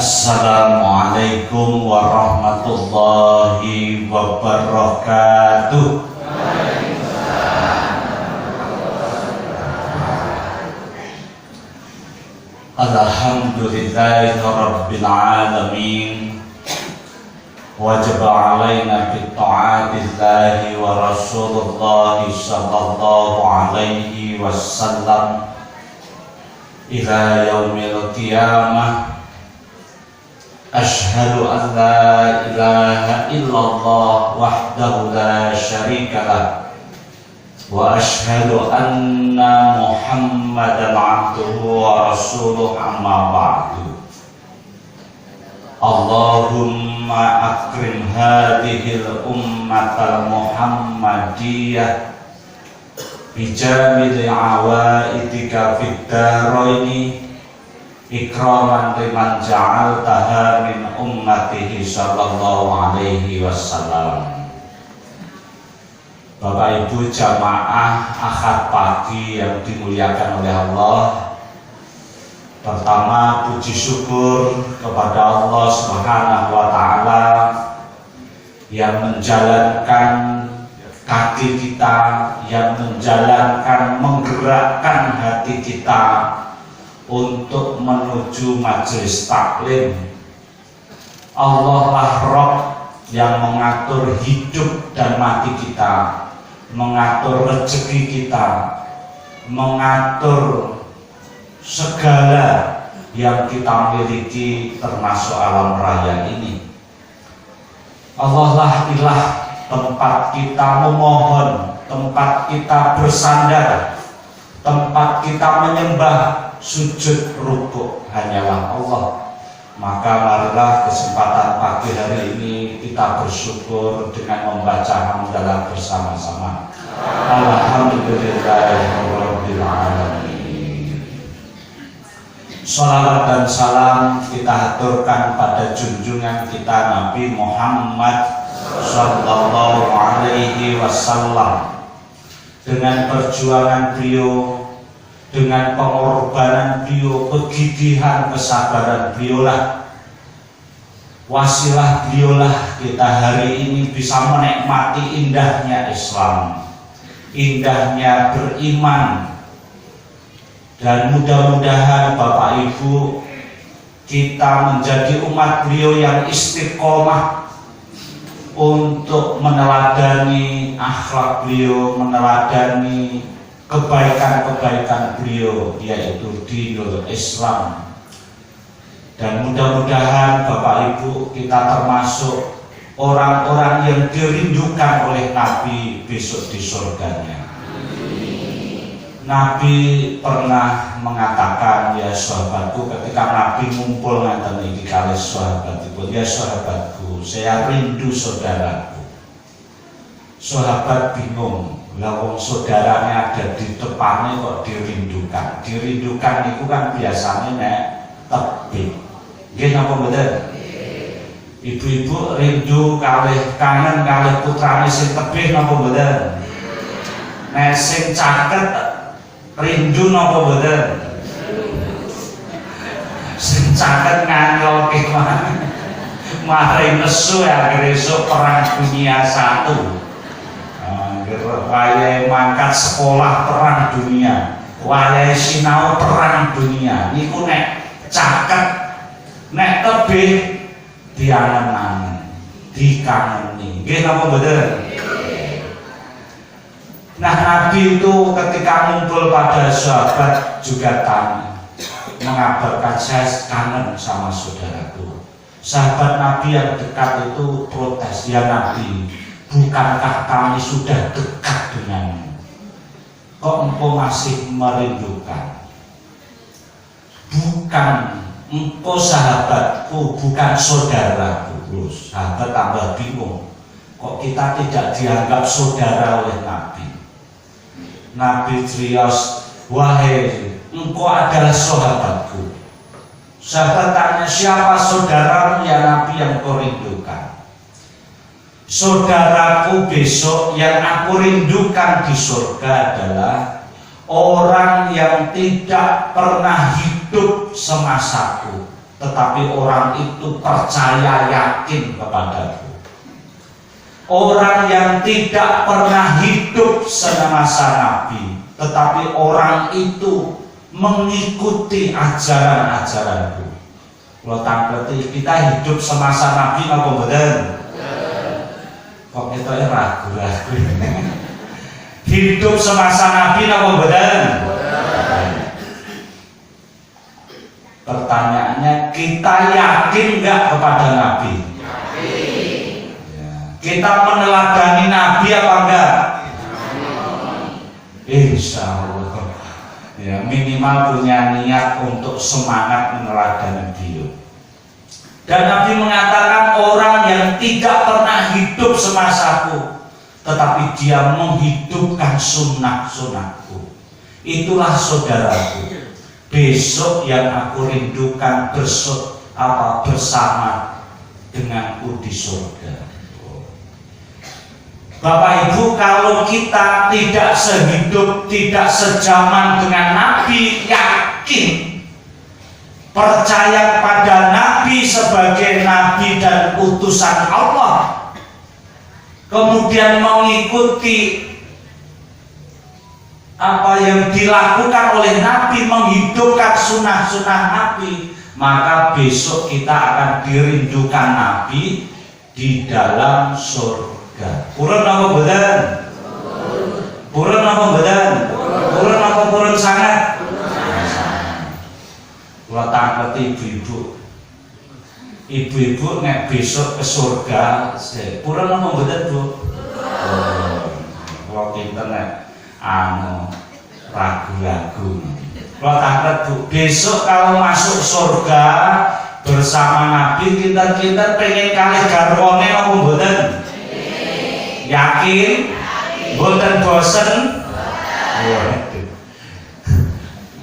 Assalamualaikum warahmatullahi wabarakatuh. Alhamdulillahi rabbil alamin. Wajib alaina bitta'atillahi wa Rasulullah sallallahu alaihi wasallam ila yaumil qiyamah. Ashhadu an la ilaha illallah wahdahu la syarika lah wa ashhadu anna Muhammadan abduhu wa rasuluh, amma ba'du. Allahumma akrim hadhil ummatal muhammadiyah bijamil awaidika fid daraini ikraman liman ja'altaha min ummatihi sallallahu alaihi wasallam. Bapak Ibu jamaah Ahad pagi yang dimuliakan oleh Allah, pertama puji syukur kepada Allah Subhanahu wa taala yang menjalankan kaki kita, yang menjalankan, menggerakkan hati kita untuk menuju majelis taklim. Allah lah Rabb yang mengatur hidup dan mati kita, mengatur rezeki kita, mengatur segala yang kita miliki termasuk alam raya ini. Allah lah ilah tempat kita memohon, tempat kita bersandar, tempat kita menyembah, sujud, rukuk hanyalah Allah. Maka marilah kesempatan pagi hari ini kita bersyukur dengan membaca hamdalah bersama-sama. Alhamdulillahirabbil alamin. Shalawat dan salam kita haturkan pada junjungan kita Nabi Muhammad sallallahu alaihi wasallam. Dengan perjuangan beliau, dengan pengorbanan beliau, kegigihan, kesabaran beliaulah, wasilah beliaulah kita hari ini bisa menikmati indahnya Islam, indahnya beriman. Dan mudah-mudahan Bapak Ibu kita menjadi umat beliau yang istiqomah untuk meneladani akhlak beliau, meneladani kebaikan-kebaikan beliau, yaitu dinul Islam. Dan mudah-mudahan Bapak Ibu kita termasuk orang-orang yang dirindukan oleh Nabi besok di surganya. Nabi pernah mengatakan, ya sahabatku, ketika Nabi ngumpul ngeten iki kalih sahabatipun, ya sahabatku, saya rindu saudaraku. Sahabat bingung, lah wong saudaranya ada di depannya kok dirindukan. Dirindukan itu kan biasanya nek tebih. Nggih napa mboten? Ibu-ibu rindu kalih kangen kalih putrane sing tebih napa mboten? Nek sing caket rindu napa mboten? Sing caket nganyoke mari nesu akhire esuk perang dunia 1. Wayahe mangkat sekolah perang dunia, wayahe sinau perang dunia. Niku nek caket, nek tebih diangen-angen, dikangeni. Nggih napa mboten? Nah, Nabi itu ketika ngumpul pada sahabat juga tanya, mengabarkan, saya kangen sama saudaraku. Sahabat Nabi yang dekat itu protes, ya Nabi, bukankah kami sudah dekat denganmu? Kok engkau masih merindukan? Bukan engkau sahabatku, bukan saudaraku. Terus sahabat tambah bingung, kok kita tidak dianggap saudara oleh Nabi? Nabi Trios, wahai engkau adalah sahabatku. Sahabat tanya, siapa saudaramu ya Nabi yang kau rindukan? Saudaraku besok yang aku rindukan di surga adalah orang yang tidak pernah hidup semasaku, tetapi orang itu percaya yakin kepadaku. Orang yang tidak pernah hidup semasa Nabi, tetapi orang itu mengikuti ajaran-ajaranku. Kalau tangkleti kita hidup semasa Nabi apa mboten? Kok kita ragu-ragu. Hidup semasa Nabi apa mboten? Pertanyaannya, kita yakin nggak kepada Nabi? Kita meneladani Nabi apa enggak? Insya Allah. Ya, minimal punya niat untuk semangat meneladani beliau. Dan Nabi mengatakan orang yang tidak pernah hidup semasaku, tetapi dia menghidupkan sunnah-sunnahku, itulah saudaraku. Besok yang aku rindukan bersama denganku di surga. Bapak Ibu, kalau kita tidak sehidup, tidak sejaman dengan Nabi, yakin, percaya pada Nabi sebagai Nabi dan utusan Allah, kemudian mengikuti apa yang dilakukan oleh Nabi, menghidupkan sunnah-sunnah Nabi, maka besok kita akan dirindukan Nabi di dalam surga. Purun apa mboten? Purun apa mboten? Purun apa purun sangat? Kula tanglet ibu-ibu. Ibu-ibu nek besok ke surga, purun apa mboten, Bu? Kula pinten nek ragu-ragu. Kula tanglet, Bu, besok kalau masuk surga bersama Nabi, kita pengen kalih garwane apa mboten? Yakin? Boten bosen?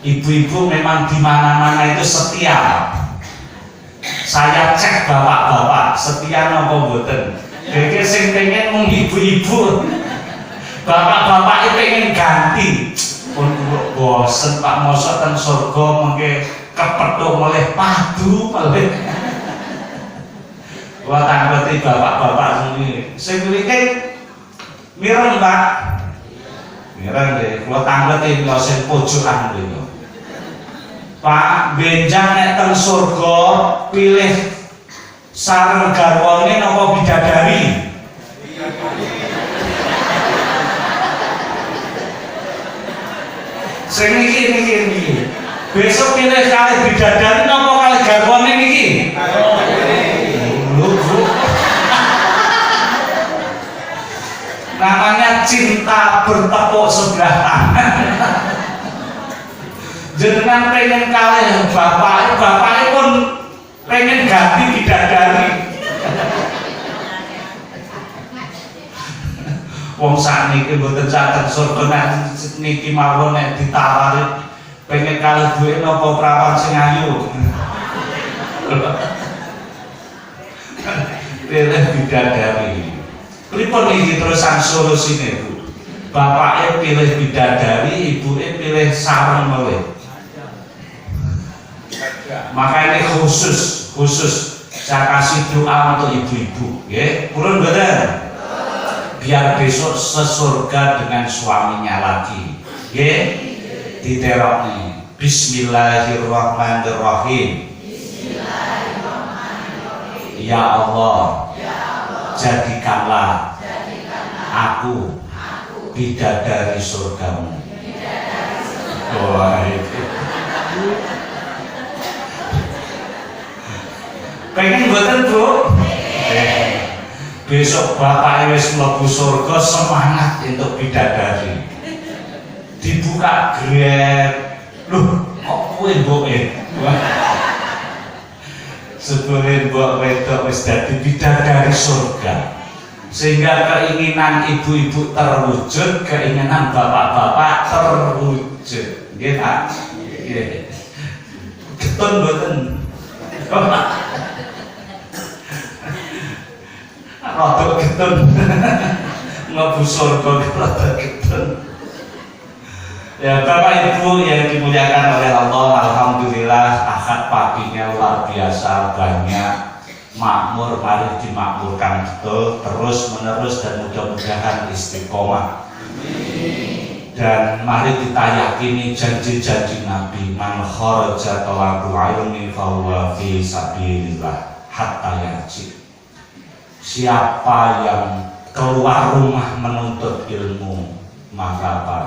Ibu-ibu memang di mana-mana itu setia. Saya cek bapak-bapak setia napa boten. Dene sing pengen mung ibu-ibu. Bapak-bapak itu pengen ganti. Pun bosen Pak mosok teng surga mengke kepethuk melih padu melih. Wah tanggeti bapak-bapak ini. Sing mriki mireng Pak. Mireng deh. Kula tanggeti kula sing pojokan mriki. Pak, benjang nek teng surga pilih sareng garwane napa bidadari? Sing niki. Besok pilih kalih bidadari napa kalih garwane niki? Namanya cinta bertepuk sebelah tangan. Jenengan pengen kalih bapaknya pun pengen ganti bidadari. Wong sakniki mboten saged surga niki mawon nek ditawari pengen kalih duwe napa prawan sing ayu. Pilih bidadari. Pripun iki terusan solusine, Bu? Bapaknya pilih bidadari, ibunya pilih sareng melih. Maka ini khusus saya kasih doa untuk ibu-ibu, ya. Purun mboten? Biar besok sesurga dengan suaminya lagi, ya. Diterokne. Bismillahirrahmanirrahim. Ya Allah, jadikanlah aku bidadari surgamu. Wah, pengen mboten, Bu? Besok bapak wis mlebu surga semangat untuk bidadari. Dibuka grab. Loh, kok kowe mboke? Sebelum mbok wedok wis dadi bidadari surga. Sehingga keinginan ibu-ibu terwujud, keinginan bapak-bapak terwujud. Nggih, Pak? Nggih. Getun mboten? Rada getun. Mlebu surga rada getun. Ya Bapak Ibu yang dimuliakan oleh Allah, alhamdulillah akad paginya luar biasa banyak, makmur, mari dimakmurkan betul terus menerus dan mudah-mudahan istiqomah. Dan mari kita yakini janji-janji Nabi, man kharaja talabu ilmi fahuwa fi sabilillah hatta yarji. Siapa yang keluar rumah menuntut ilmu, maka apa?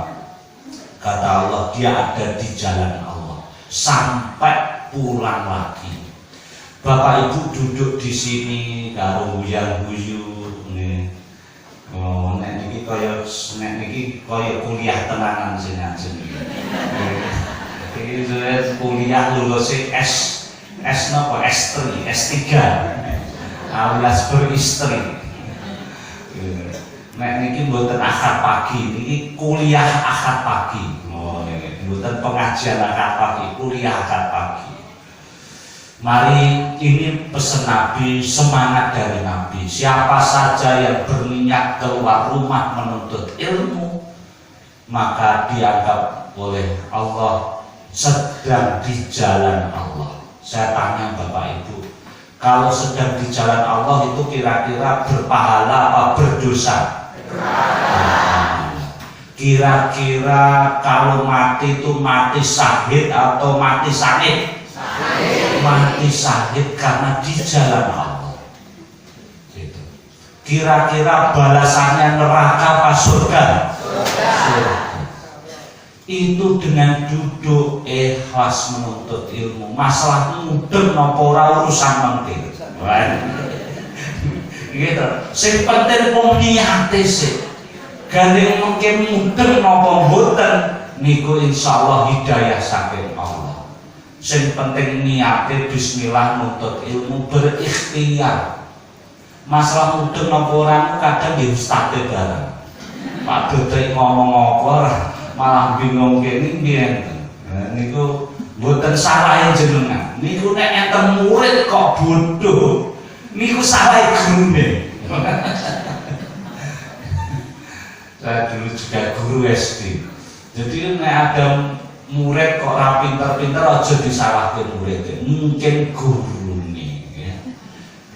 Kata Allah, dia ada di jalan Allah sampai pulang lagi. Bapak Ibu duduk di sini karo guyu nih. Oh, nek niki kaya kuliah tenanan sing ajeng. Iki kuliah lulus S napa? S3, S3. Alias beristri. Nek niki mboten akad pagi, niki kuliah akad pagi. Oh, niki mboten pengajian akad pagi, kuliah akad pagi. Mari, ini pesan Nabi, semangat dari Nabi. Siapa saja yang berniat keluar rumah menuntut ilmu, maka dianggap oleh Allah sedang di jalan Allah. Saya tanya Bapak Ibu, kalau sedang di jalan Allah itu kira-kira berpahala apa berdosa? Kira-kira kalau mati itu mati syahid atau mati syahid? Mati syahid karena di jalan Allah. Gitu. Kira-kira balasannya neraka apa surga? Surga. Itu dengan duduk ikhlas menuntut ilmu. Masalah mudeng napa ora urusan penting. Gitu. Sing penting wong niate sik. Gandeng mungkin mudeng napa mboten niku insyaallah hidayah saking Allah. Sing penting niate bismillah nuntut ilmu berikhtiar. Masalah mudeng napa ora kadang nggih ustadz bareng. Pak Dodo ngomong apa malah bingung kene nggih. Niku mboten salah jenengan. Niku nek enten murid kok bodoh. Niku salah gurune. Saya dulu juga guru SD. Jadi nek ada murid kok ora pinter-pinter aja disalahke muridnya. Mungkin gurune ya.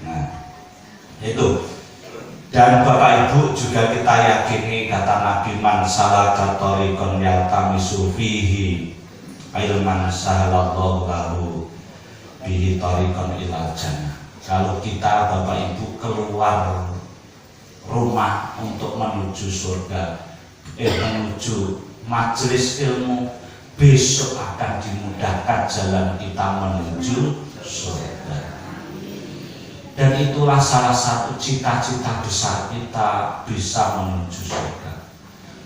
Nah, itu. Dan Bapak Ibu juga kita yakini kata Nabi man salaka thariqan yaltamisu fihi ilman sahalallahu lahu bihi thariqan ilal jannah. Kalau kita Bapak Ibu keluar rumah untuk menuju surga, menuju majelis ilmu, besok akan dimudahkan jalan kita menuju surga. Dan itulah salah satu cita-cita besar kita bisa menuju surga.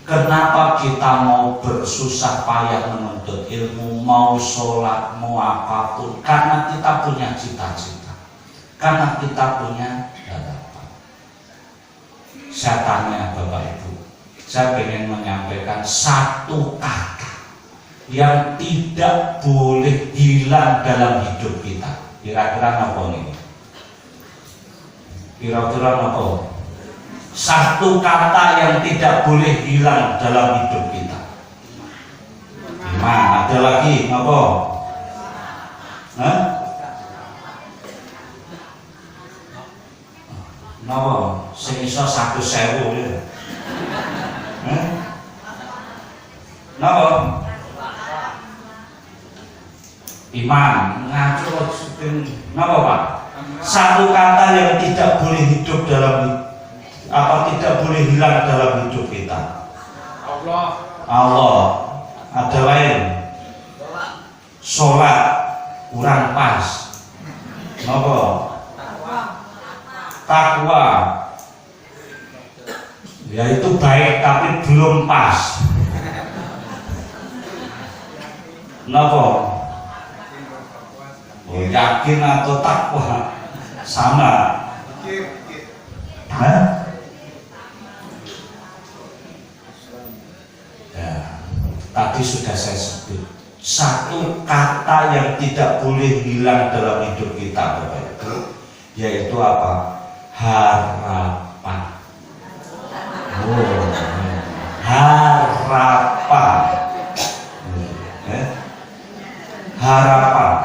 Kenapa kita mau bersusah payah menuntut ilmu, mau sholat, mau apapun? Karena kita punya cita-cita, karena kita punya harapan. Saya tanya Bapak Ibu, saya ingin menyampaikan satu kata yang tidak boleh hilang dalam hidup kita. Kira-kira apa nih? Kira-kira apa? Satu kata yang tidak boleh hilang dalam hidup kita. Nah, ada lagi apa? Hah? Napa? Sing iso 100.000 ya. Hah? Napa? Iman, ngaco napa Pak? Satu kata yang tidak boleh hidup dalam tidak boleh hilang dalam hidup kita. Allah. Ada lain. Sholat kurang pas. Napa? Takwa. Ya itu baik tapi belum pas. Napa? Oh, yakin atau takwa sama. Hah? Ya, tadi sudah saya sebut satu kata yang tidak boleh hilang dalam hidup kita, Bapak Ibu, yaitu apa? Harapan. Oh, harapan. Harapan.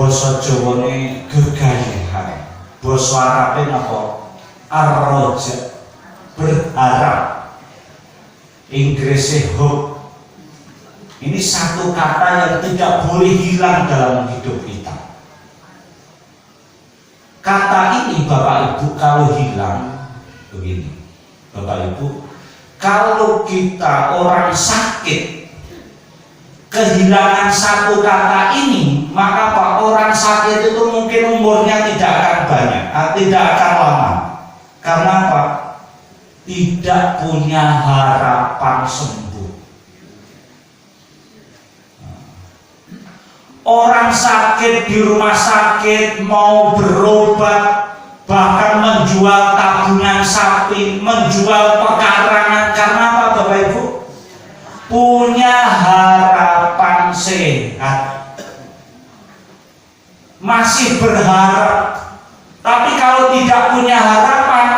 basa Jawane gegayahan, basa Arabe napa ar-raja, berharap, Inggrisnya hope. Ini satu kata yang tidak boleh hilang dalam hidup kita. Kata ini Bapak Ibu kalau hilang begini, Bapak Ibu, kalau kita orang sakit kehilangan satu kata ini, maka Pak, orang sakit itu mungkin umurnya tidak akan banyak, tidak akan lama. Karena apa? Tidak punya harapan sembuh. Orang sakit di rumah sakit mau berobat, bahkan menjual tabungan sapi, menjual pekarangan. Karena apa Bapak Ibu? Punya harapan sehat, masih berharap. Tapi kalau tidak punya harapan,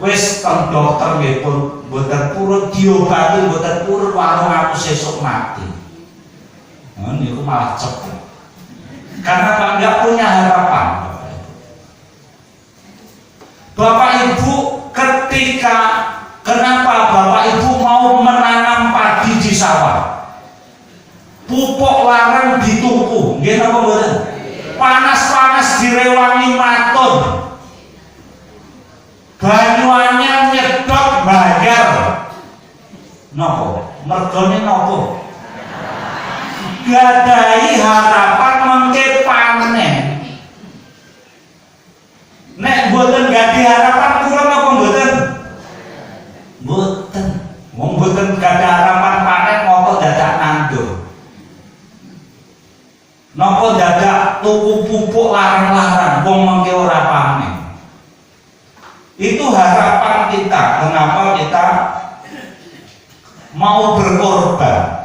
wis teng dokter nggih pun mboten purun diobati, mboten purun warung aku sesuk mati. Nah, niku malah cepet. Karena Pak nggak punya harapan. Bapak Ibu, ketika kenapa Bapak Ibu mau menanam padi di sawah, pupuk larang dituku, nggih napa mboten? Panas-panas direwangi matun, banyuannya nyedot bayar, nopo? Mergone nopo? Gadai harapan mengke panen. Nek mboten gadai harapan kula napa mboten? Mboten. Wong mboten gadai harapan panen ngopo dadak nandur. Napa dadak tuku pupuk larang-larang wong mengke ora panen. Itu harapan kita. Kenapa kita mau berkorban?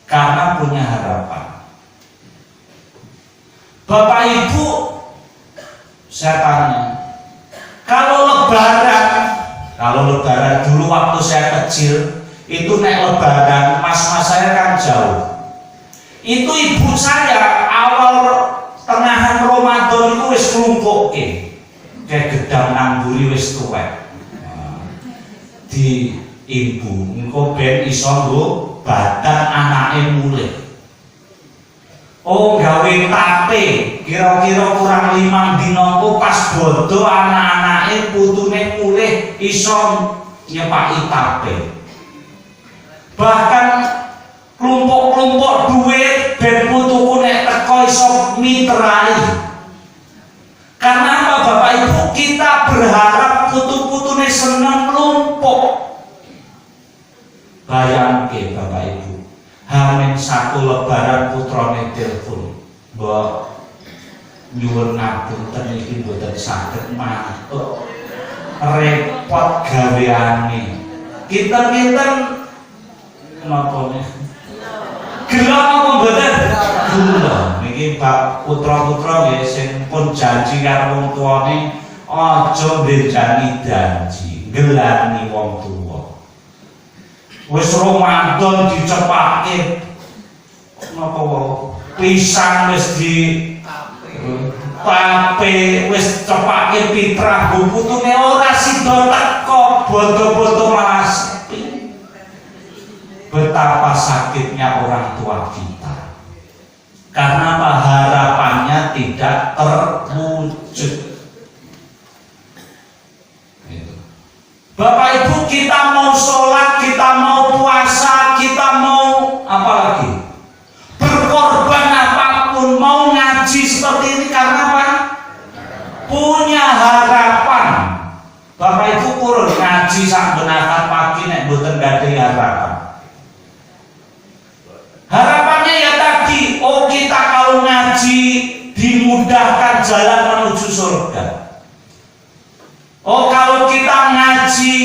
Karena punya harapan. Bapak Ibu, saya tanya, kalau lebaran dulu waktu saya kecil, itu naik lebaran, mas-mas saya kan jauh. Itu ibu saya awal tengahan Ramadan itu wis nglumpukke, kayak gedang nangguri wis tuwek. Di ibu, engko ben iso nggo badan anake mulih. Oh, gawe tape, kira-kira kurang 5 dina ku pas bodo anak-anake putune mulih iso nyepaki tape. Bahkan klumpuk-klumpuk duit ben putuku nek teko iso mitrai. Karena apa Bapak Ibu? Kita berharap putu-putune seneng klumpuk. Bayangke Bapak Ibu, hamin satu lebaran putrane telepon, mbok nyuwun ngapunten iki mboten saged mantuk, repot gaweane. Kinten-kinten napa niki? Gelo apa mboten? Gelo. Niki bab putra-putra nggih sing pun janji karo wong tuane aja mbenjani janji, ngelani wong tuwa. Wis Ramadan dicepake napa wae pisang wis di tape wis cepake pitrah putune ora sida teko bodo-bodo malah sepi. Betapa sakitnya orang tua kita karena harapannya tidak terwujud. Bapak Ibu, kita mau sholat, kita mau puasa, kita mau apa lagi? Berkorban apapun, mau ngaji seperti ini karena apa? Punya harapan. Bapak Ibu purun ngaji sak benakan pagi nek mboten gadhe harapan. Harapannya ya tadi, oh kita kalau ngaji dimudahkan jalan menuju surga. Oh kalau kita ngaji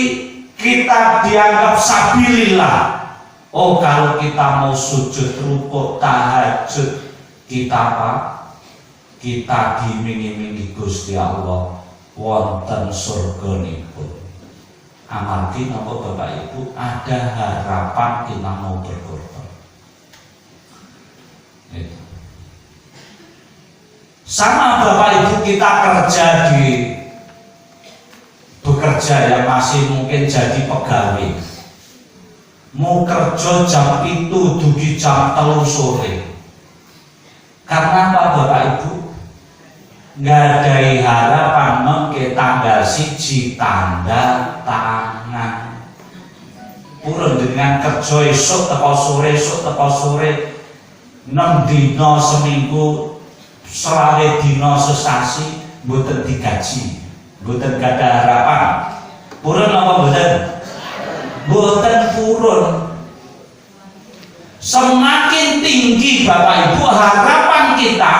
kita dianggap sabilillah. Oh kalau kita mau sujud rukuk tahajud kita apa? Kita diiming-imingi Gusti Allah wonten surganipun. Amargi napa Bapak Ibu ada harapan kita mau berkorban. Sama Bapak Ibu kita bekerja yang masih mungkin jadi pegawai, mau kerja jam itu dugi jam 3 sore. Karena apa Bapak Ibu? Nggak ada harapan mengke tanggal 1 tanda tangan. Purun dengan kerja esok teko sore 6 dino seminggu, selawe dino sesasi, mboten digaji, mboten gada harapan. Purun apa mboten? Mboten purun. Semakin tinggi Bapak Ibu harapan kita,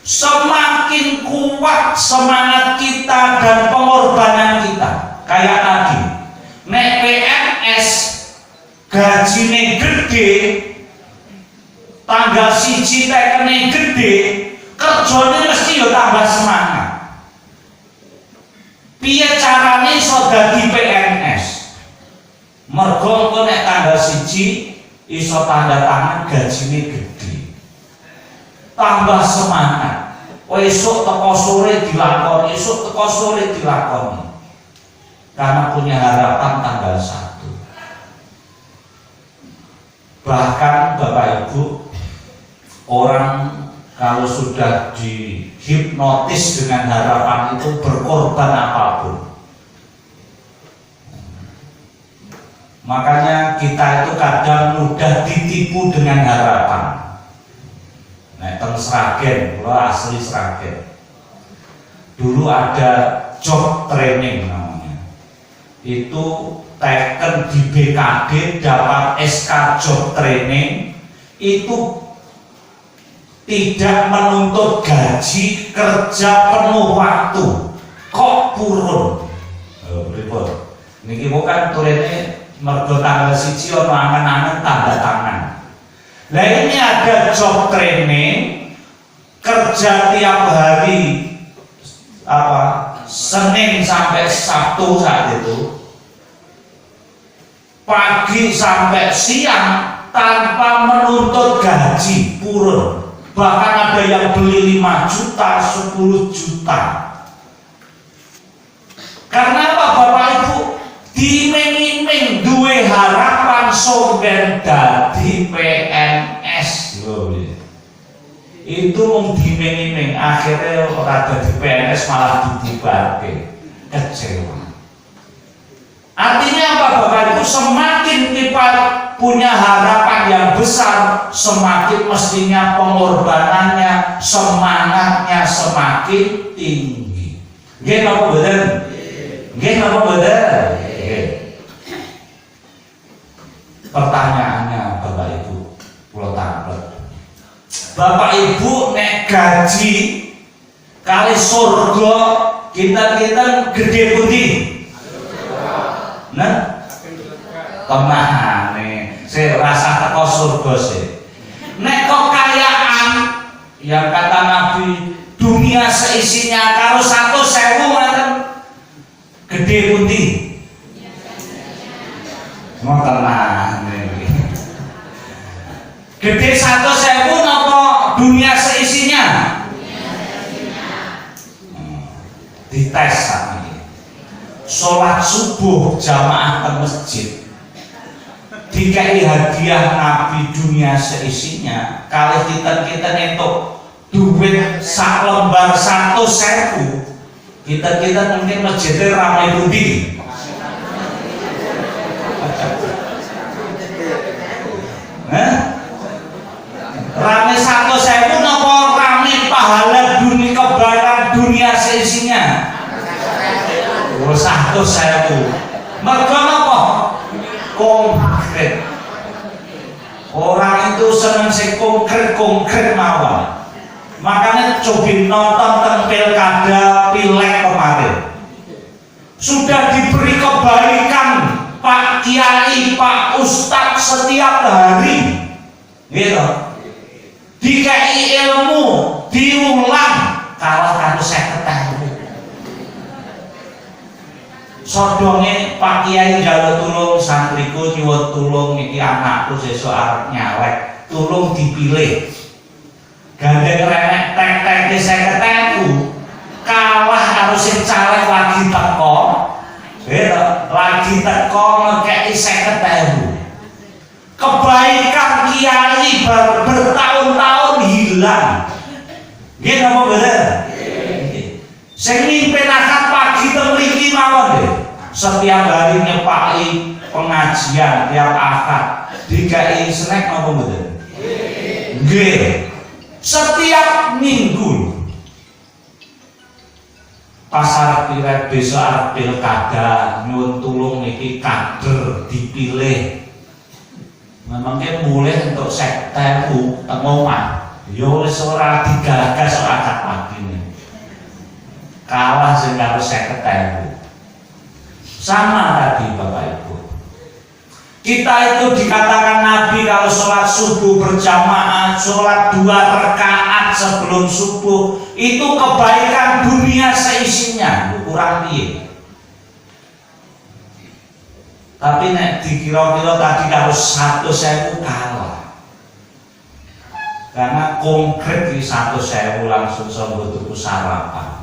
semakin kuat semangat kita dan pengorbanan kita. Kayak tadi, nek PNS gajine gede, tanggal 1 tekene gede, kerjane mesti yo tambah semangat. Piye carane iso dadi PNS? Mergo engko nek tanggal 1 iso tanda tangan gajine gede, tambah semangat. Esok teko sore dilakoni, esok teko sore dilakoni, karena punya harapan tanggal 1. Bahkan Bapak Ibu, orang kalau sudah dihipnotis dengan harapan itu berkorban apapun. Makanya kita itu kadang mudah ditipu dengan harapan. Nah, teng Sragen, kalau asli Sragen, dulu ada job training namanya. Itu teken di BKD dapat SK job training, itu tidak menuntut gaji, kerja penuh waktu. Kok purun? Ribut. Niki bukan turene mergo tanggal 1 ono angen-angen tanda tangan. Nah ini ada job training, kerja tiap hari Senin sampai Sabtu saat itu, pagi sampai siang tanpa menuntut gaji, purun. Bahkan ada yang beli 5 juta, 10 juta. Karena apa Bapak Ibu? Dimeng-imeng duwe harapan sogen dadi PNS. Itu mung dimeng-imeng, akhirnya ora dadi PNS malah dibubarke. Kecewa. Artinya apa Bapak Ibu? Semakin kita punya harapan yang besar, semakin mestinya pengorbanannya, semangatnya semakin tinggi. Nggih napa mboten? Nggih napa mboten? Pertanyaannya Bapak Ibu, kula taklet. Bapak Ibu nek gaji kali surga kita gede pundi? Nah, tenane, saya rasa teko surga sih. Nek kekayaan yang kata Nabi dunia seisinya karo 100.000 ngoten gede pundi? Mau tenane. Gede 100.000 napa dunia seisinya? Dites sakniki. Sholat subuh jamaah ke masjid, dikai hadiah Nabi dunia seisinya, kali kita nentuk duit sak lembar 100.000, kita mungkin masjidnya ramai pundi. Rame 100.000 napa rame pahala dunia kebaran dunia seisinya? 100.000. Mergo napa? Konkret. Orang itu seneng sing konkret mawon. Makanya coba nonton teng pilkada pileg kemarin. Sudah diberi kebaikan Pak Kiai, Pak Ustadz setiap hari. Gitu. Dikai ilmu, diulang kalah karo 50.000. Sodonge Pak Kiai njaluk tulung santriku nyuwun tulung iki anakku sesuk arep nyalek, tulung dipilih. gandeng renek tek-tek 50.000 kalah karo sing caleg lagi teko. Lagi teko ngekeki 50.000. Kebaikan kiai bertahun-tahun hilang. Nggih napa bener? Sing mimpin akad pagi teng mriki mawon nggih. Setiap hari nyepaki pengajian tiap akad. Dikai snack napa mboten? Nggih. Setiap minggu. Pasar piret besok arep pilkada nyuwun tulung iki kader dipilih. Memangnya mulai untuk 50.000 teng omah. Ya wis ora digagas ora akad pagi. Kalah sing karo 50.000. Sama tadi Bapak Ibu. Kita itu dikatakan Nabi kalau sholat subuh berjamaah, sholat 2 rakaat sebelum subuh itu kebaikan dunia seisinya, kurang piye. Tapi nek dikira-kira tadi kalau 100.000 kalah. Karena konkret di 100.000 langsung sanggo tuku sarapan.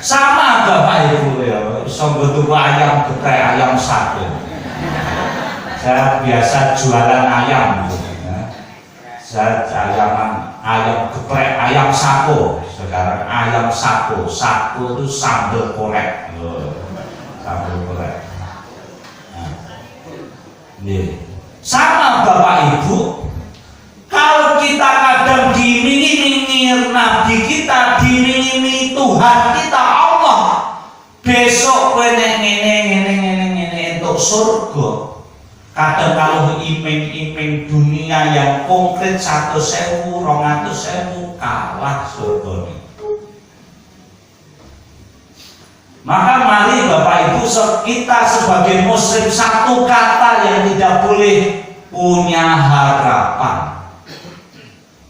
Sama Bapak Ibu ya, sanggo tuku ayam geprek, ayam sate. Saya biasa jualan ayam, saya ayam geprek, ayam sako. Sekarang ayam sako, sako itu sambal korek, sambal korek. Sama Bapak Ibu, kalau kita kadang diiming-imingi Nabi kita, diiming-imingi Tuhan kita Allah, besok kowe ngene untuk surga. Kadang kalau iming-iming dunia yang konkret 100.000, 200.000 kalah surga. Maka mari Bapak Ibu kita sebagai muslim satu kata yang tidak boleh punya harapan.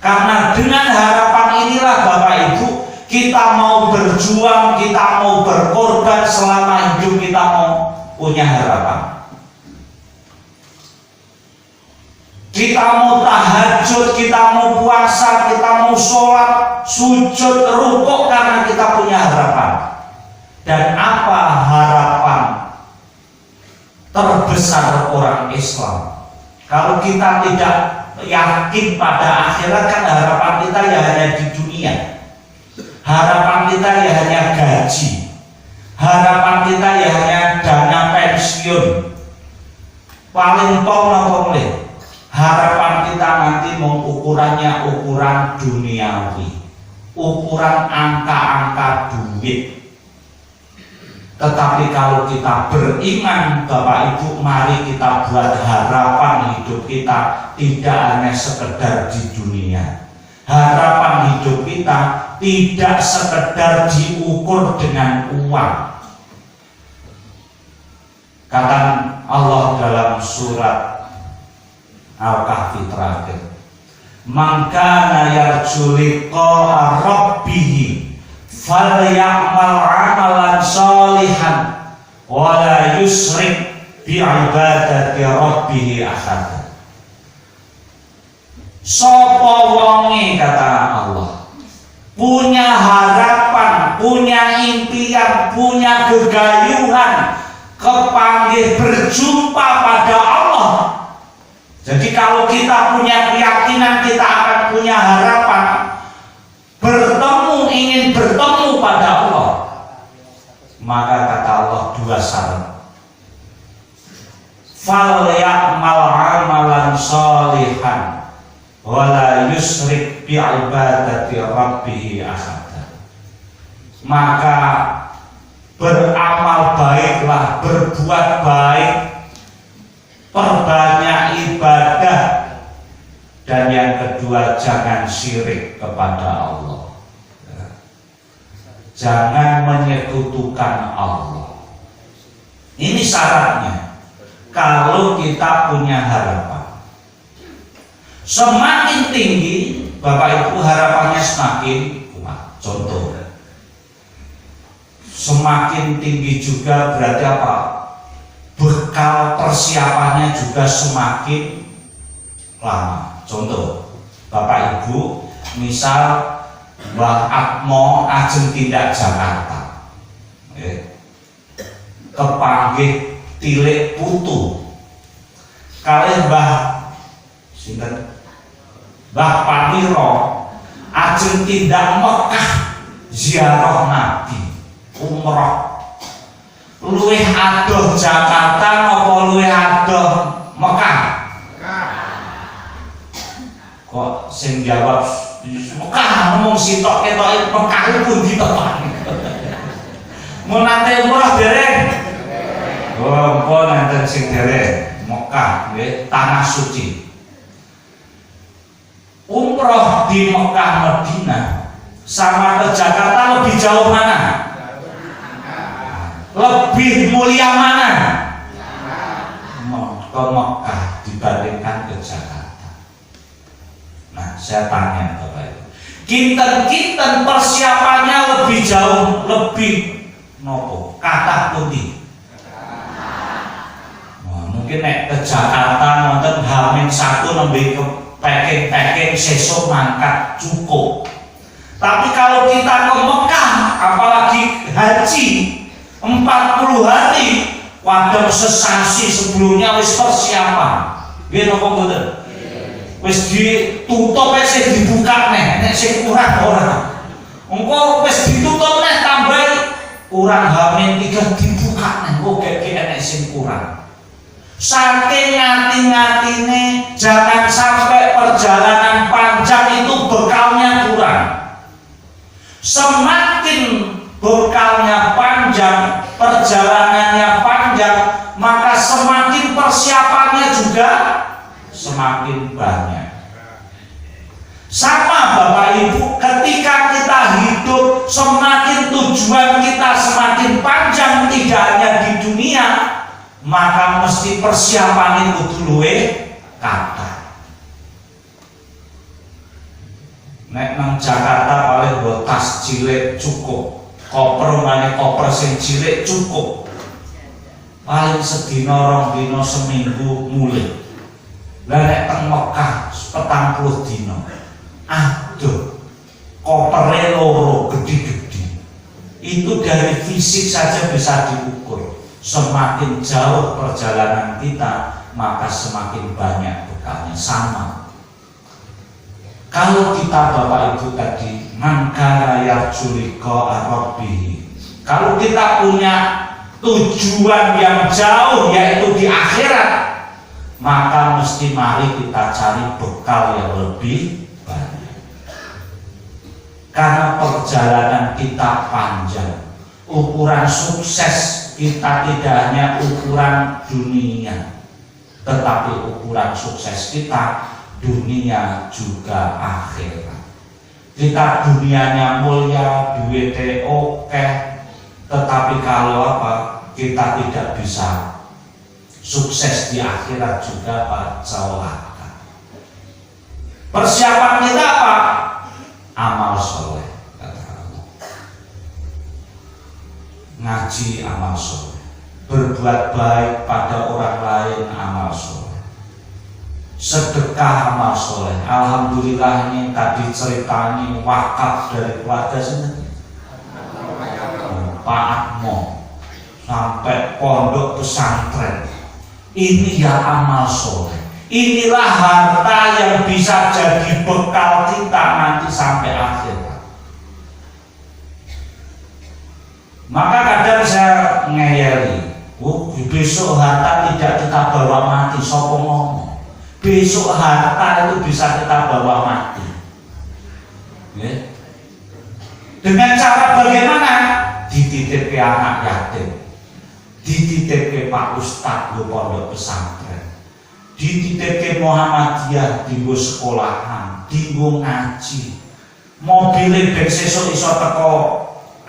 Karena dengan harapan inilah Bapak Ibu kita mau berjuang, kita mau berkorban selama hidup kita mau punya harapan. Kita mau tahajud, kita mau puasa, kita mau sholat, sujud, rukuk karena kita punya harapan. Dan apa harapan terbesar orang Islam? Kalau kita tidak yakin pada akhirat, kan harapan kita ya hanya di dunia. Harapan kita ya hanya gaji. Harapan kita ya hanya dana pensiun. Paling pol boleh. Harapan kita nanti ukurannya ukuran duniawi, ukuran angka-angka duit. Tetapi kalau kita beriman Bapak Ibu, mari kita buat harapan hidup kita tidak hanya sekedar di dunia. Harapan hidup kita tidak sekedar diukur dengan uang. Kata Allah dalam surat Al-Kahfi terakhir, "Man kana yarju liqa'a rabbih falyamal 'amalan shalihan wa la yusyrik bi 'ibadati rabbih ahad." Sapa wonge, kata Allah, punya harapan, punya impian, punya gegayuhan, kepanggih berjumpa pada Allah. Jadi kalau kita punya keyakinan, kita akan punya harapan bertemu, ingin bertemu pada Allah, maka kata Allah 2 syarat. Fal ya'mal 'amalan shalihan wa la yusyrik bi 'ibadati rabbih ahad. Maka beramal baiklah, berbuat baik, perbanyak ibadah, dan yang kedua jangan syirik kepada Allah. Jangan menyekutukan Allah. Ini syaratnya. Kalau kita punya harapan, semakin tinggi Bapak Ibu harapannya semakin kuat. Contoh, semakin tinggi juga berarti apa? Bekal persiapannya juga semakin lama. Contoh, Bapak Ibu Misal Mbah Atmo ajeng tindak Jakarta, kepanggih tilik putu kalih Mbah sinten Mbah Pamiro ajeng tindak Mekah ziarah Nabi umroh. Luwih adoh Jakarta napa luwih adoh Mekah? Kok sing jawab Mekah ngomong sitok ketok Mekah pun ditepan. Mun nate umroh dereng. Oh, pun nanten sing dereng Mekah nggih tanah suci. Umroh di Mekah Madinah sama ke Jakarta lebih jauh mana? Lebih mulia mana? Ke Mekah dibandingkan ke Jakarta. Nah, saya tanya Bapak Ibu, kinten-kinten persiapannya lebih jauh, lebih nopo? Kathah pundi? Nah, mungkin nek ke Jakarta nonton H-1 nembe ke packing sesuk mangkat cukup. Tapi kalau kita ke Mekah, apalagi haji 40 hari, waduh sesasi sebelumnya wis persiapan. Nggih napa mboten? Wis ditutup wis dibuka nek sing kurang ora. Engko wis ditutup nek tambah kurang H-3 dibuka nek engko gek sing kurang. Saking ngati-ngatine jangan sampai perjalanan panjang itu bekalnya kurang. Semakin bekalnya panjang, perjalanannya panjang, maka semakin persiapannya juga semakin banyak. Sama Bapak Ibu, ketika kita hidup, semakin tujuan kita semakin panjang, tidak hanya di dunia, maka mesti persiapan itu dulu kata. Nek nang Jakarta paling buat tas cilik cukup, koper mana koper sing cilik cukup, paling sedina rong dina seminggu mulai. Lah nek teng Mekah 40 dina, aduh kopernya loro gede-gede. Itu dari fisik saja bisa diukur. Semakin jauh perjalanan kita, maka semakin banyak bekalnya. Sama. Kalau kita Bapak Ibu tadi mangkana yarjulika rabbihi, kalau kita punya tujuan yang jauh yaitu di akhirat, maka mesti mari kita cari bekal yang lebih banyak. Karena perjalanan kita panjang, ukuran sukses kita tidak hanya ukuran dunia, tetapi ukuran sukses kita dunia juga akhirat. Kita dunianya mulia, duitnya oke, tetapi kalau apa? Kita tidak bisa sukses di akhirat juga Pak celaka. Persiapan kita apa? Amal soleh, kata Allah. Ngaji amal soleh, berbuat baik pada orang lain amal soleh, sedekah amal soleh. Alhamdulillah ini tadi ceritanya wakaf dari keluarga sendiri Pak Atmo sampai pondok pesantren. Ini ya amal soleh. Inilah harta yang bisa jadi bekal kita nanti sampai akhirat. Maka kadang saya ngeyeli, besok harta tidak kita bawa mati. Sopo ngomong besok harta itu bisa kita bawa mati, dengan cara bagaimana? Dititip ke anak yatim, dititip ke Pak Ustadz di pondok pesantren, dititip ke Muhammadiyah di sekolahan, di ngaji. Mobilnya ben sesuk iso teko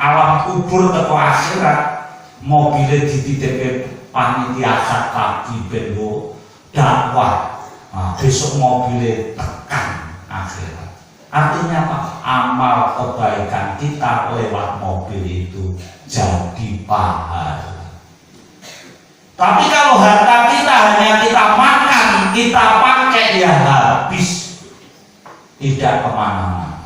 alam kubur, teko akhirat. Mobilnya dititip ke panitia akad pagi ben dakwah. Nah, besok mobilnya tekan akhirat. Artinya apa? Amal kebaikan kita lewat mobil itu jadi pahala. Tapi kalau harta kita hanya kita makan, kita pakai, ya habis, tidak kemana-mana.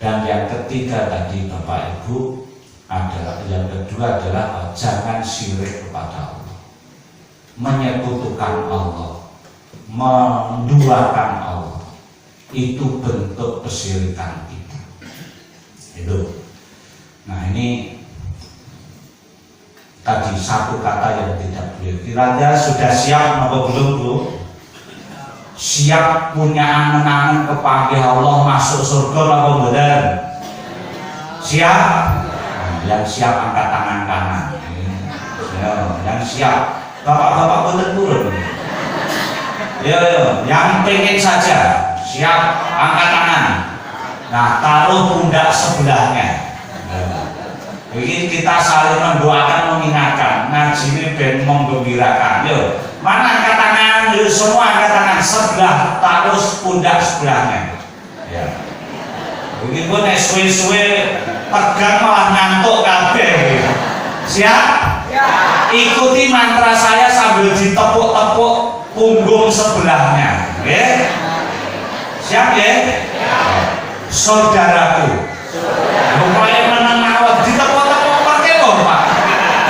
Dan yang ketiga tadi Bapak Ibu adalah, yang kedua adalah jangan syirik kepada Allah, menyekutukan Allah, menduakan Allah, itu bentuk kesyirikan kita. Itu. Nah ini tadi satu kata yang tidak boleh. Kira-kira sudah siap apa belum Bu? Siap punya angan-angan kepanggih Allah masuk surga apa benar? Siap? Nah, yang siap angkat tangan kanan. Ya, yang siap. Bapak-bapak boleh turun. Ya, yang pengen saja siap angkat tangan. Nah, taruh pundak sebelahnya. Ini kita saling mendoakan, mengingatkan. Ngaji ini ben menggembirakan. Yo, mana angkat tangan? Yo, semua angkat tangan sebelah, taruh pundak sebelahnya. Ya. Ini pun suwe-suwe tegang malah ngantuk kabeh. Siap? Ya. Ikuti mantra saya sambil ditepuk-tepuk punggung sebelahnya. Oke? Siap ya? Ya. Saudaraku. Rupanya menang mawon ditepuk-tepuk pakai Pak.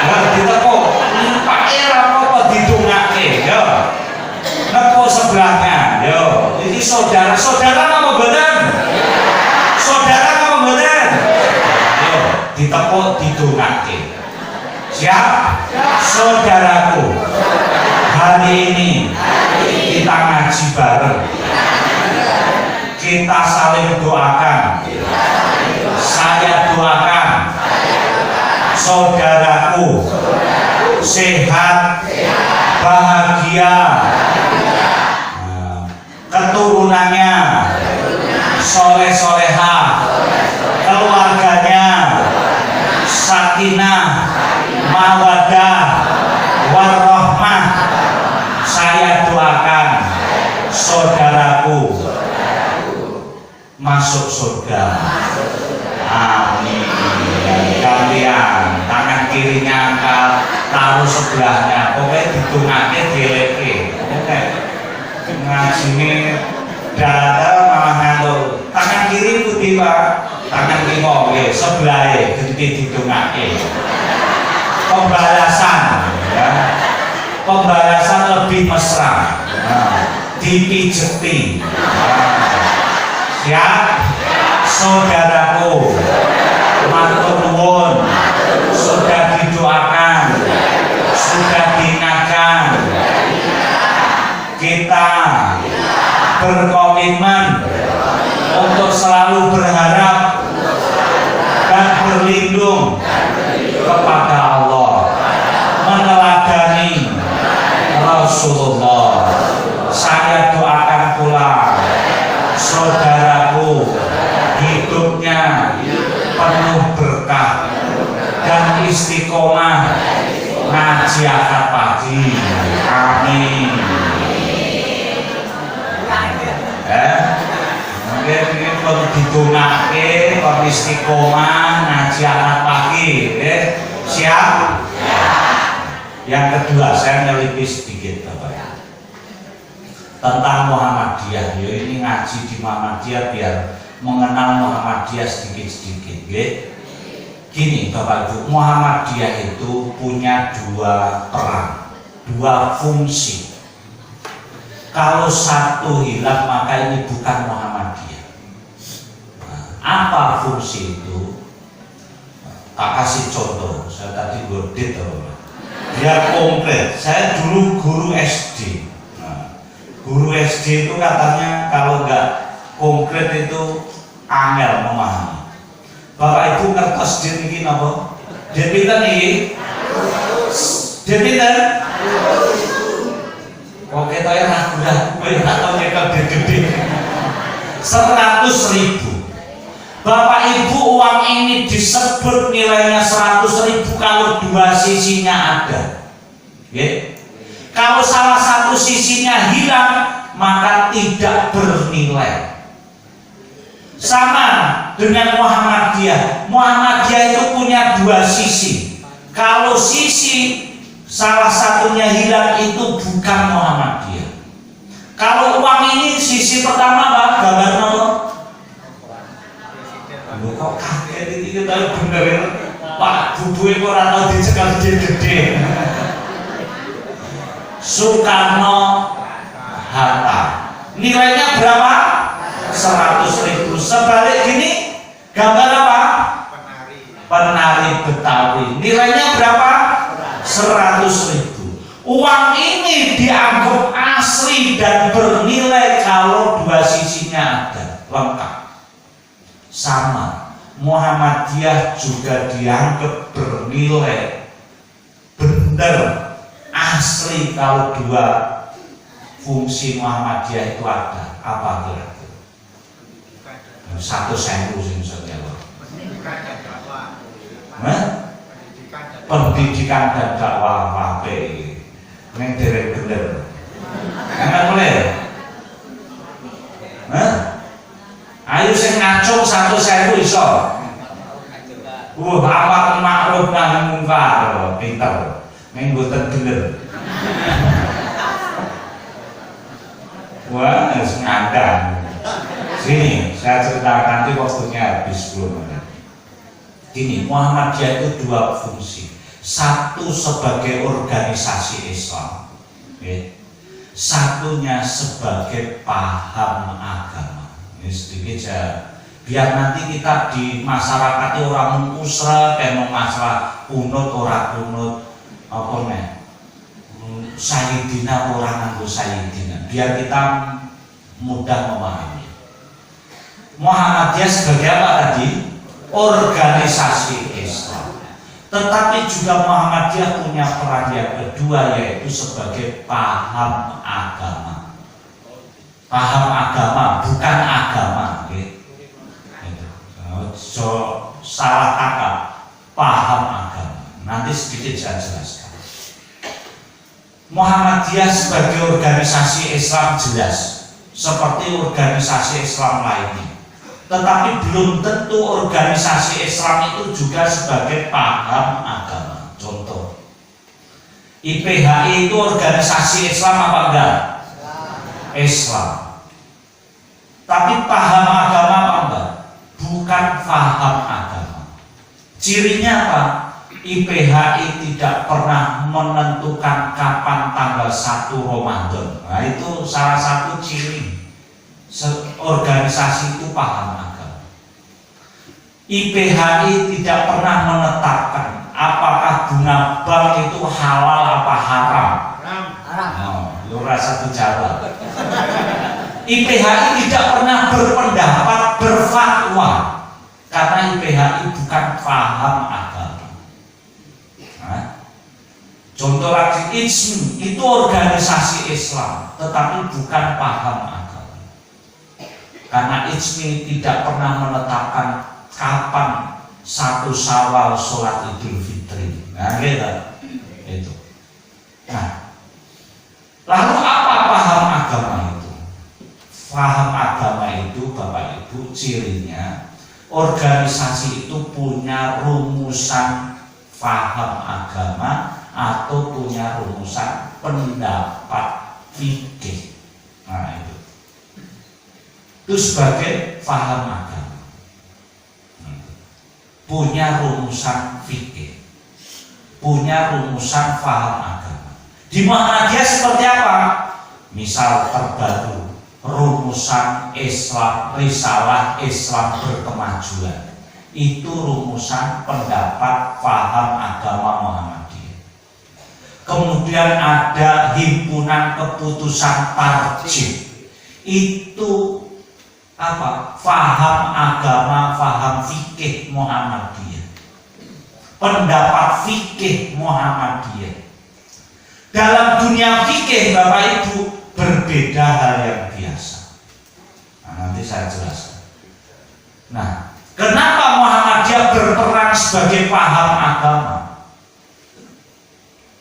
Ya, ditepuk. Pakai apa didongake, ya. Nepuk sebelahnya. Yo, ini saudara apa bener? Saudara apa bener? Yo, ditepuk didongake. Siap? Saudaraku. Hari ini kita ngaji bareng. Kita saling doakan. Saya doakan saudaraku sehat, bahagia, keturunannya soleh-soleha, keluarganya sakinah, mawadah, warahmah. Saya doakan saudaraku masuk surga. Amin. Kalian tangan kirinya angkat, taruh sebelahnya. Pokoknya didongake dileke. Oke. Ngaji ini dada malah ngantuk. Tangan kiri putih Pak, tangan kiwa sebelahnya genti didongake. Pembalasan, ya. Pembalasan lebih mesra. Dipijeti. Siap? Saudaraku, matur nuwun, sudah didoakan, sudah diingatkan. Kita berkomitmen untuk selalu berharap dan berlindung kepada Allah, meneladani Rasulullah. Saya doakan pula saudaraku hidupnya penuh berkah dan istiqomah ngaji akad pagi. Amin. Mungkin ini perlu didongake, perlu istiqomah ngaji akad pagi. Siap? Yang kedua saya nyelipi sedikit Bapak ya, tentang Muhammadiyah. Ya, ini ngaji di Muhammadiyah biar mengenal Muhammadiyah sedikit-sedikit. Gini Bapak Ibu, Muhammadiyah itu punya dua peran, dua fungsi. Kalau satu hilang maka ini bukan Muhammadiyah. Nah, apa fungsi itu? Tak kasih contoh. Saya tadi godit biar konkret. Saya dulu guru SD. Guru SD itu katanya kalau nggak konkret itu angel memahami. Bapak Ibu ngertos dia bikin apa? Dia pinter nih. Dia pinter. Oke, toh ya ragu-ragu atau nyekel gede-gede. 100.000. Bapak Ibu, uang ini disebut nilainya 100.000 kalau dua sisinya ada. Kalau salah satu sisinya hilang maka tidak bernilai. Sama dengan Muhammadiyah. Muhammadiyah itu punya dua sisi. Kalau sisi salah satunya hilang itu bukan Muhammadiyah. Kalau uang ini sisi pertama Pak, gambar nomor Lho kok kaget iki ta bener ya. Pak bubuke kok ora tau dicekel gede-gede. Soekarno Hatta. Nilainya berapa? 100.000. Sebalik gini gambar apa? Penari Betawi. Nilainya berapa? 100.000. Uang ini dianggap asli dan bernilai kalau dua sisinya ada, lengkap. Sama, Muhammadiyah juga dianggap bernilai, benar, asli kalau dua fungsi Muhammadiyah itu ada. Apa kira-kira? 100.000 sing iso jawab. Pendidikan dan dakwah wae. Neng derek bener. Enggak boleh. Ayo sing ngacung 100.000 iso. Apa makruf nahi mungkar, pinter. Neng boten bener. Wah, harus ngandang. Sini, saya ceritakan nanti waktunya habis belum. Gini, Muhammadiyah itu dua fungsi. Satu sebagai organisasi Islam, satunya sebagai paham agama. Ini sedikit ya, biar nanti kita di masyarakat orang musra kayak masalah kunut ora kunut apa nih, sayyidina orang nganggo sayyidina, biar kita mudah memahami. Muhammadiyah sebagai apa tadi? Organisasi Islam. Tetapi juga Muhammadiyah punya peran yang kedua, yaitu sebagai paham agama. Paham agama, bukan agama. So, salah kata, paham agama. Nanti sedikit saya jelaskan. Muhammadiyah sebagai organisasi Islam jelas, seperti organisasi Islam lainnya. Tetapi belum tentu organisasi Islam itu juga sebagai paham agama. Contoh, IPHI itu organisasi Islam apa enggak? Islam. Tapi paham agama apa enggak? Bukan paham agama. Cirinya apa? IPHI tidak pernah menentukan kapan tanggal 1 Ramadan. Nah, itu salah satu ciri organisasi itu paham agama. IPHI tidak pernah menetapkan apakah bunga bank itu halal apa haram. Lu rasa dijawab. IPHI tidak pernah berpendapat, berfatwa, karena IPHI bukan paham agama. Contoh lagi, IJMI itu organisasi Islam, tetapi bukan paham agama. Karena IJMI tidak pernah menetapkan kapan 1 Syawal sholat Idul Fitri. Nah, gitu. Itu. Nah, lalu apa paham agama itu? Paham agama itu, Bapak Ibu, cirinya organisasi itu punya rumusan paham agama atau punya rumusan pendapat fikih. Nah, itu sebagai paham agama, punya rumusan fikih, punya rumusan paham agama. Di Muhammadiyah seperti apa? Misal terbaru, rumusan Islam, risalah Islam berkemajuan, itu rumusan pendapat paham agama Muhammadiyah. Kemudian ada himpunan keputusan tarjih, itu apa? Faham agama, faham fikih Muhammadiyah, pendapat fikih Muhammadiyah. Dalam dunia fikih, Bapak Ibu, berbeda hal yang biasa. Nah, nanti saya jelaskan. Nah, kenapa Muhammadiyah berperan sebagai paham agama?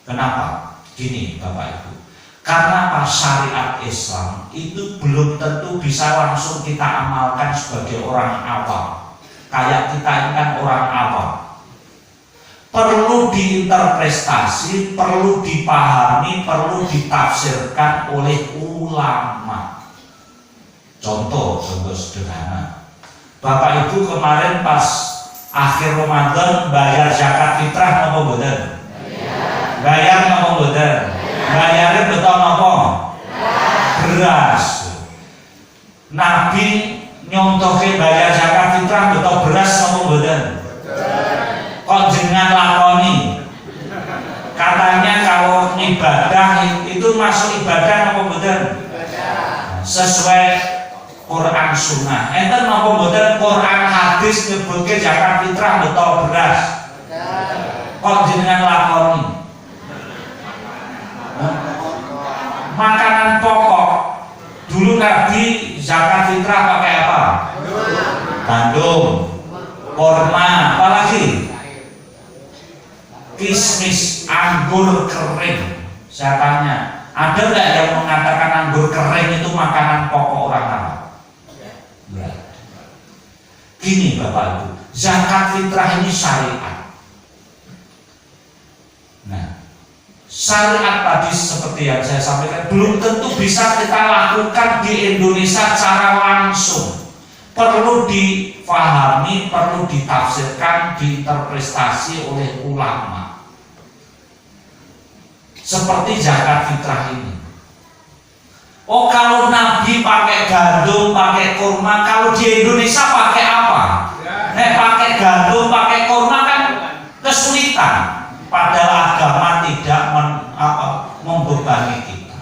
Kenapa? Gini, Bapak Ibu. Karena syariat Islam itu belum tentu bisa langsung kita amalkan sebagai orang awam. Kayak kita ini kan orang awam. Perlu diinterpretasi, perlu dipahami, perlu ditafsirkan oleh ulama. Contoh sederhana. Bapak Ibu kemarin pas akhir Ramadan bayar zakat fitrah napa mboten? Bayar napa mboten? Bayare beto napa? Beras. Nabi nyontoke bayar zakat fitrah beto beras napa mboten? Kok jenengan lakoni? Katanya kalau ibadah itu masuk ibadah napa mboten? Sesuai Quran Sunnah. Enten napa mboten Quran hadis nyebutke zakat fitrah beto beras? Kok jenengan lakoni? Makanan pokok. Dulu Nabi zakat fitrah pakai apa? Gandum, korma, apalagi? Kismis, anggur kering. Saya tanya, ada nggak yang mengatakan anggur kering itu makanan pokok orang Arab? Gini Bapak Ibu, zakat fitrah ini syariat. Nah, syariat tadi seperti yang saya sampaikan belum tentu bisa kita lakukan di Indonesia secara langsung. Perlu difahami, perlu ditafsirkan, diinterpretasi oleh ulama. Seperti zakat fitrah ini. Oh, kalau Nabi pakai gandum, pakai kurma, kalau di Indonesia pakai apa? Pakai gandum, pakai kurma kan kesulitan. Padahal agama tidak membebani kita.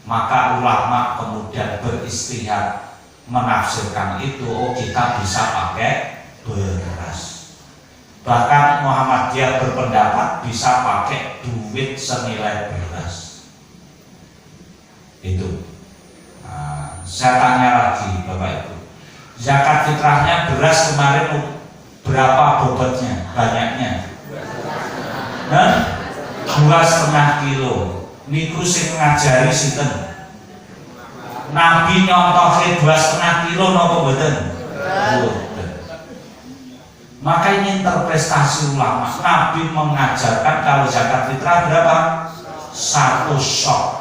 Maka ulama kemudian beristihad menafsirkan itu. Oh, kita bisa pakai beras. Bahkan Muhammadiyah berpendapat bisa pakai duit senilai beras. Itu. Nah, saya tanya lagi Bapak Ibu, zakat fitrahnya beras kemarin berapa bobotnya, banyaknya? 2,5 kilo. Niku sing ngajari sinten? Nabi nyontohe 2,5 kilo napa mboten? Mboten. Maka ini interpretasi ulama. Nabi mengajarkan kalau zakat fitrah berapa? 1 sok.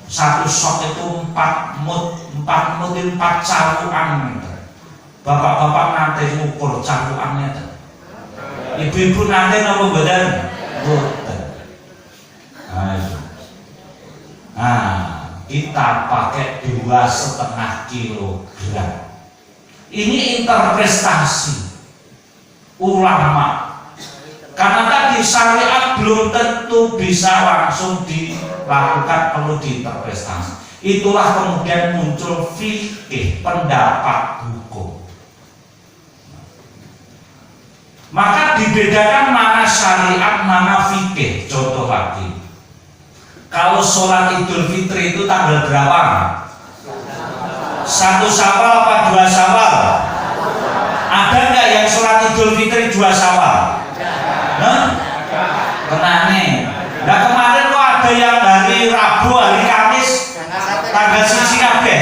1 sok itu 4 mut itu 4 caluan. Bapak-bapak nanti ngukur caluannya. Ibu-ibu nanti napa mboten? Mboten. Nah, kita pakai 2,5 kilogram. Ini interpretasi ulama. Karena tadi syariat belum tentu bisa langsung dilakukan, perlu diinterpretasi. Itulah kemudian muncul fikih, pendapat hukum. Maka dibedakan mana syariat, mana fikih. Contoh lagi, kalau sholat Idul Fitri itu tanggal berapa? 1 Syawal apa 2 Syawal? Ada nggak yang sholat Idul Fitri 2 Syawal? Kenane. Nah kemarin kok ada yang hari Rabu, hari Kamis, tanggal siji kabeh.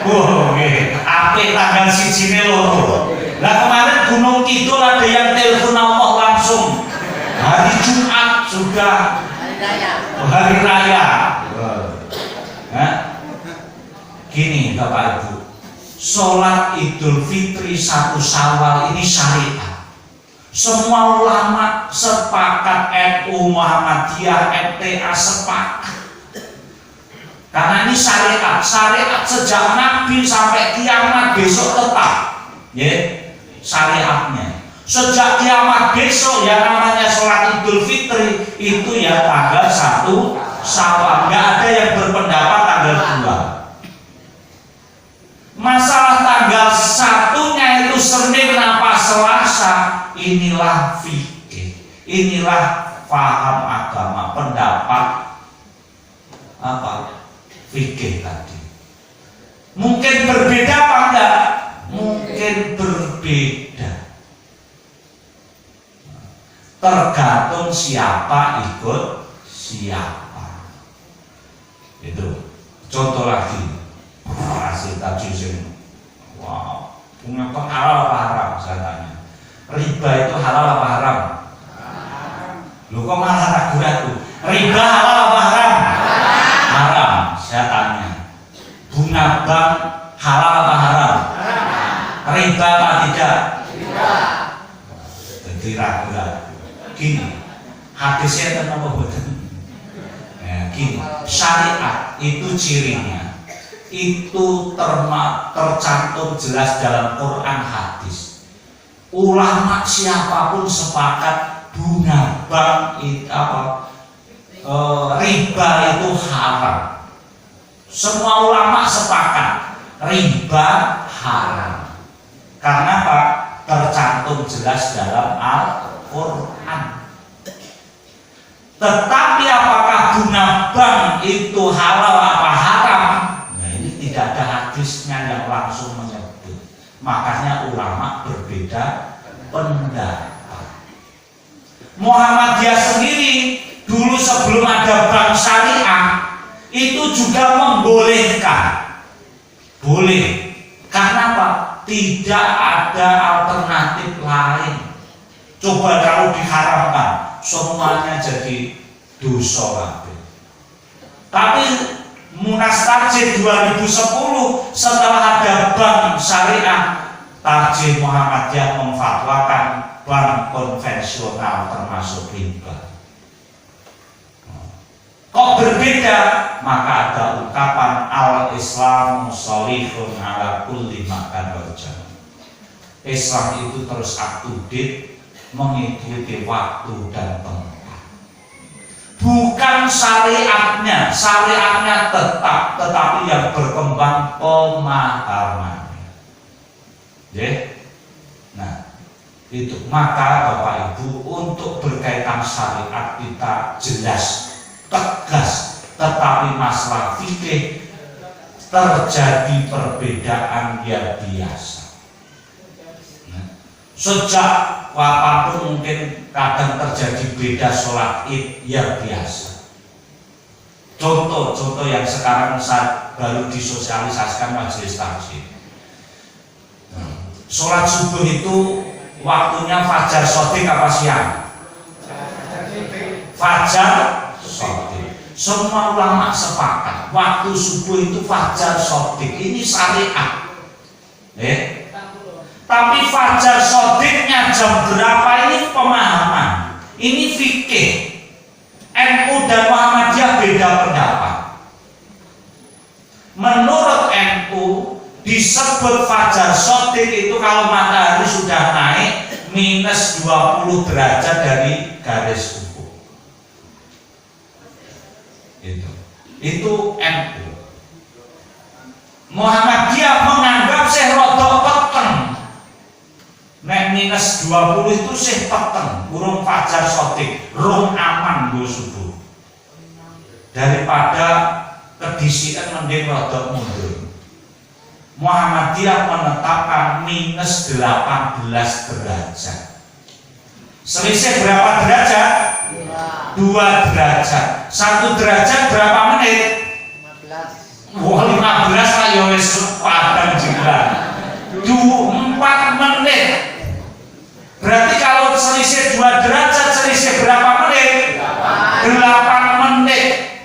Oh, nggih. Apik tanggal sijine loro. Nah kemarin Gunung Kidul ada yang telepon Allah langsung. Hari Jumat sudah hari raya. Nah, gini Bapak Ibu, sholat Idul Fitri 1 Syawal ini syariat. Semua ulama sepakat, NU, Muhammadiyah, MTA sepakat. Karena ini syariat, syariat sejak Nabi sampai kiamat besok tetap, ya, syariatnya. Sejak kiamat besok yang namanya sholat Idul Fitri itu ya tanggal 1 Syawal. Nggak ada yang berpendapat tanggal 2. Masalah tanggal 1-nya itu Senin apa Selasa, inilah fikih, inilah paham agama, pendapat apa fikih tadi. Mungkin berbeda apa enggak? Mungkin berbeda. Tergantung siapa ikut siapa. Itu contoh lagi. Hasil tajwid. Wow, punya halal apa haram? Saya tanya. Riba itu halal apa haram? Lu kok malah ragu-ragu? Riba halal apa haram? Haram. Saya tanya. Bunga bank halal apa haram? Riba riba apa tidak? Riba. Jadi ragu-ragu. Gini, hadisnya tentang apa betul? Ya, gini, syariat itu cirinya itu tercantum jelas dalam Quran hadis. Ulama siapapun sepakat bunga bank riba itu haram. Semua ulama sepakat riba haram. Karena apa? Tercantum jelas dalam Al-Quran. Tetapi apakah bunga bank itu halal apa haram? Nah, ini tidak ada hadisnya yang langsung menyebut. Makanya ulama berbeda pendapat. Muhammadiyah sendiri dulu sebelum ada bank syariah itu juga membolehkan. Boleh. Karena apa? Tidak ada alternatif lain. Coba kalau diharamkan, semuanya jadi dosa. Tapi Munas Tajid 2010 setelah ada bank syariah, Tajid Muhammadiyah memfatwakan bank konvensional termasuk riba. Kok berbeda? Maka ada ungkapan al-Islam sholihun ala kulli makan wajah. Islam itu terus up to date, mengikuti waktu dan tempat. Bukan syariatnya tetap, tetapi yang berkembang pemahamannya. Nah, itu maka Bapak Ibu untuk berkaitan syariat kita jelas, tegas, tetapi masalah fikih terjadi perbedaan yang biasa. Sejak apapun mungkin kadang terjadi beda sholat id yang biasa. Contoh yang sekarang baru disosialisasikan majelis taklim. Sholat subuh itu waktunya fajar shodiq apa siang? Fajar shodiq. Semua ulama sepakat waktu subuh itu fajar shodiq. Ini syariat. Tapi fajar shodiqnya jam berapa ini pemahaman. Ini fikih. NU dan Muhammadiyah beda pendapat. Menurut NU disebut fajar shodiq itu kalau matahari sudah naik minus 20 derajat dari garis ufuk. Itu NU. Muhammadiyah menganggap sih rodok peteng. Nek minus 20 itu sih peteng, urung fajar shodiq, rung aman go subuh. Daripada kedisian mending rodok mundur. Muhammadiyah menetapkan minus 18 derajat. Selisih berapa derajat? 2 derajat. 1 derajat berapa menit? 15. Wah, 15 ayo wis padang juga. 4 menit. Berarti kalau selisih 2 derajat, selisih berapa menit? 8 menit.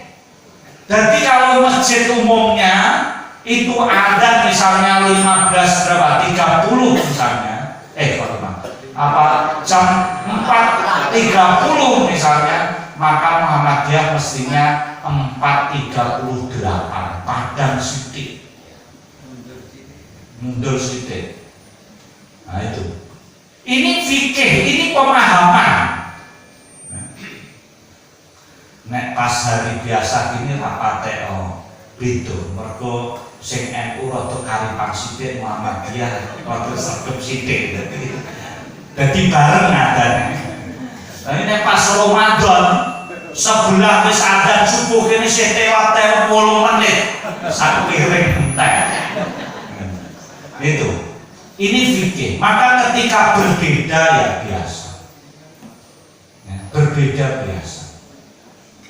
Jadi kalau masjid umumnya itu ada misalnya 15 berapa? 30 misalnya. Jam 4.30 misalnya, maka Muhammadiyah mestinya 4.38 padang sidik. Mundur sidik. Nah itu. Ini fikih, ini pemahaman. Nek pas hari biasa gini rapate beda. Mergo sing NU rada karipan sithik, Muhammadiyah rada sergep sithik. Dadi bareng adane. Lah nek pas Ramadan sebelah wis adzan subuh kene sih tewat-tewat 8 menit. Sak piring entek. Itu. Ini fikih. Maka ketika berbeda ya biasa. Berbeda biasa.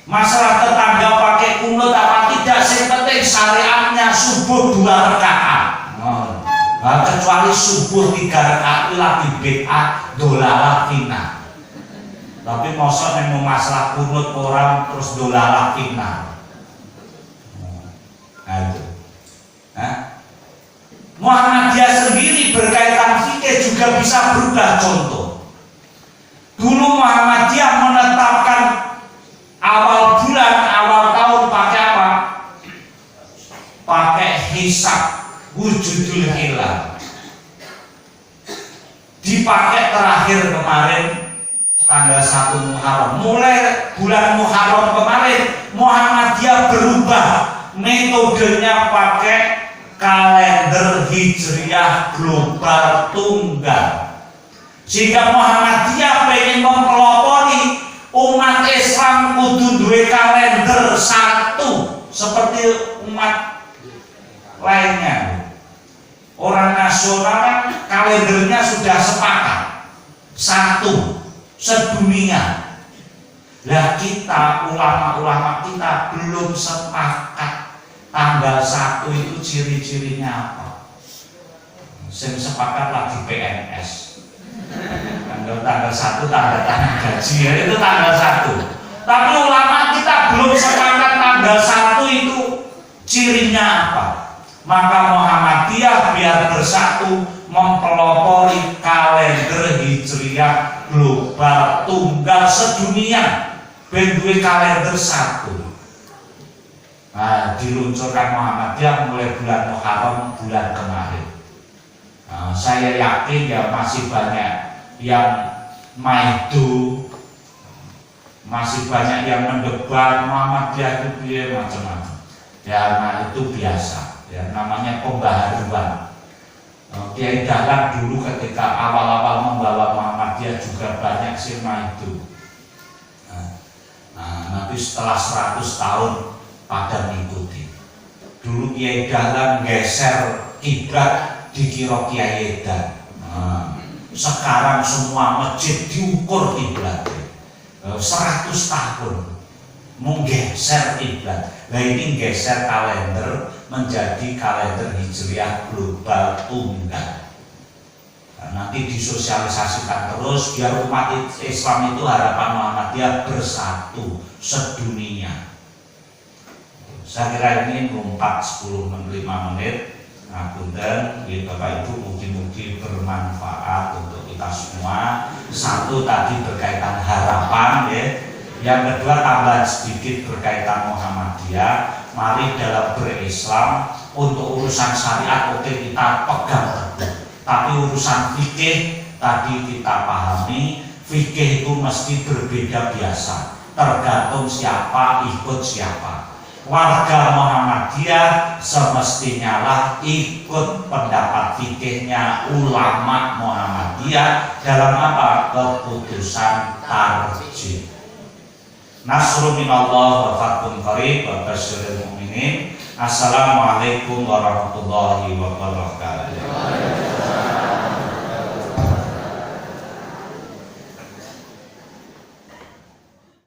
Masalah tetangga pakai kunut apa tidak, sing penting syariatnya subuh 2 rakaat. Nah, kecuali subuh 3 rakaat lagi bid'ah dolalah fina. Tapi mosok nek masalah kunut orang terus dolalah fina. Nah itu. Muhammadiyah sendiri berkaitan fikih juga bisa berubah. Contoh, dulu Muhammadiyah menetapkan awal bulan, awal tahun pakai apa? Pakai hisab wujudul hilal. Dipakai terakhir kemarin tanggal 1 Muharram. Mulai bulan Muharram kemarin Muhammadiyah berubah metodenya pakai kalender Hijriah global tunggal. Sehingga Muhammadiyah pengen mempelopori umat Islam kudu duwe kalender satu seperti umat lainnya. Orang nasional kan kalendernya sudah sepakat satu sedunia. Lah kita ulama-ulama kita belum sepakat tanggal 1 itu ciri-cirinya apa. Yang sepakat lagi PNS. Tanggal 1 tanda tangan gaji ya, itu tanggal 1. Tapi ulama kita belum sepakat tanggal 1 itu cirinya apa. Maka Muhammadiyah biar bersatu mempelopori kalender Hijriah global tunggal sedunia, ben duwe kalender satu. Nah, diluncurkan Muhammadiyah mulai bulan Muharram bulan kemarin. Nah, saya yakin ya masih banyak yang maido, masih banyak yang mendebat Muhammadiyah itu piye macam-macam. Ya, nah itu biasa. Ya, namanya pembaharuan. Kiai Dahlan dulu ketika awal-awal membawa Muhammadiyah juga banyak sirna itu. Nanti setelah 100 tahun pada mengikuti. Dulu Kiai Dahlan geser kiblat dikira Kiai Edan. Sekarang semua masjid diukur kiblatnya. 100 tahun menggeser kiblat. Nah ini geser kalender menjadi kalender Hijriah global tunggal. Nah, nanti disosialisasikan terus biar umat Islam itu harapan Muhammadiyah bersatu sedunia. Saya kira ini ngumpat 10-5 menit. Nah, punten, ya Bapak Ibu mungkin bermanfaat untuk kita semua. Satu tadi berkaitan harapan ya. Yang kedua tambahan sedikit berkaitan Muhammadiyah. Mari dalam berislam untuk urusan syariat oke kita pegang teguh. Tapi urusan fikih tadi kita pahami, fikih itu mesti berbeda biasa. Tergantung siapa ikut siapa. Warga Muhammadiyah semestinya lah ikut pendapat fikihnya ulama Muhammadiyah dalam apa? Keputusan tarjih. Nasrun minallah wa fathun qarib wa basyiril mu'minin. Assalamualaikum warahmatullahi wabarakatuh.